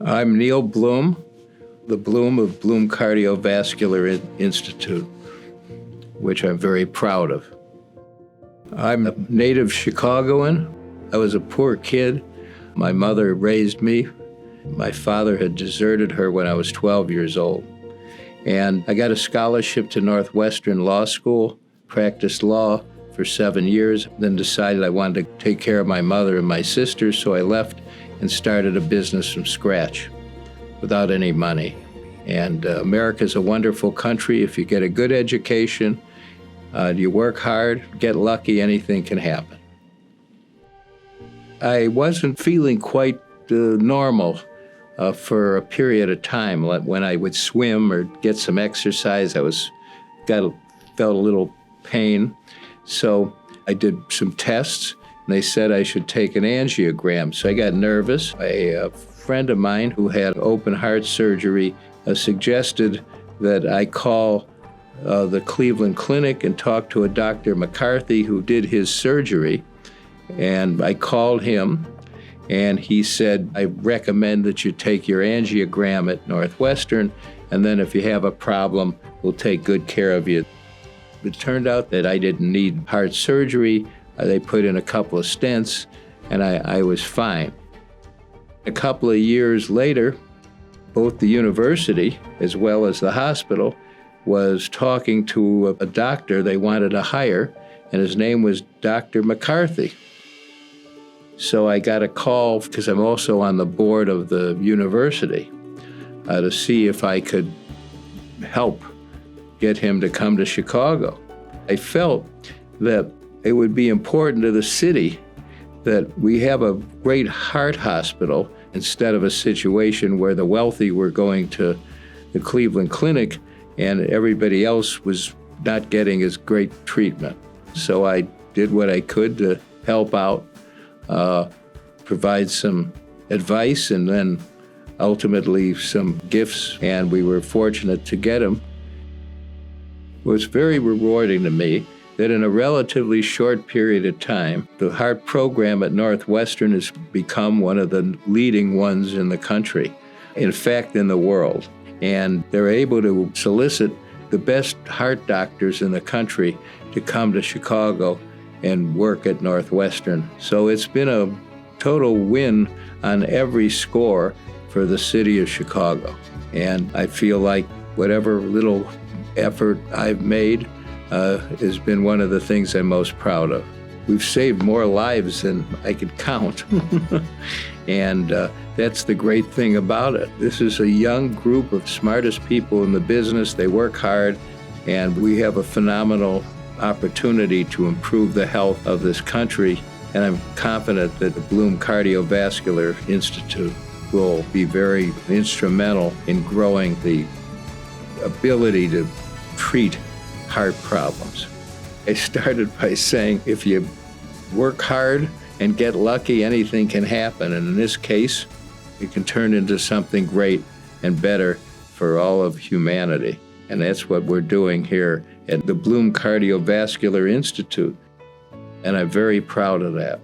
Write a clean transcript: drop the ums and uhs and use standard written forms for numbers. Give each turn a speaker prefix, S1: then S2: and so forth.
S1: I'm Neil Bloom, the Bloom of Bloom Cardiovascular Institute, which I'm very proud of. I'm a native Chicagoan. I was a poor kid. My mother raised me. My father had deserted her when I was 12 years old. And I got a scholarship to Northwestern Law School, practiced law for 7 years, then decided I wanted to take care of my mother and my sisters, so I left and started a business from scratch without any money. And America's a wonderful country. If you get a good education, you work hard, get lucky, anything can happen. I wasn't feeling quite normal for a period of time. When I would swim or get some exercise, felt a little pain. So I did some tests, and they said I should take an angiogram. So I got nervous. A friend of mine who had open heart surgery suggested that I call the Cleveland Clinic and talk to a Dr. McCarthy who did his surgery. And I called him, and he said, I recommend that you take your angiogram at Northwestern, and then if you have a problem, we'll take good care of you. It turned out that I didn't need heart surgery. They put in a couple of stents, and I was fine. A couple of years later, both the university as well as the hospital was talking to a doctor they wanted to hire, and his name was Dr. McCarthy. So I got a call, because I'm also on the board of the university, to see if I could help get him to come to Chicago. I felt that it would be important to the city that we have a great heart hospital instead of a situation where the wealthy were going to the Cleveland Clinic and everybody else was not getting as great treatment. So I did what I could to help out, provide some advice, and then ultimately some gifts, and we were fortunate to get them. It was very rewarding to me that in a relatively short period of time, the heart program at Northwestern has become one of the leading ones in the country, in fact, in the world. And they're able to solicit the best heart doctors in the country to come to Chicago and work at Northwestern. So it's been a total win on every score for the city of Chicago. And I feel like whatever little effort I've made has been one of the things I'm most proud of. We've saved more lives than I could count. And that's the great thing about it. This is a young group of smartest people in the business. They work hard, and we have a phenomenal opportunity to improve the health of this country. And I'm confident that the Bloom Cardiovascular Institute will be very instrumental in growing the ability to treat heart problems. I started by saying, if you work hard and get lucky, anything can happen. And in this case, it can turn into something great and better for all of humanity. And that's what we're doing here at the Bloom Cardiovascular Institute. And I'm very proud of that.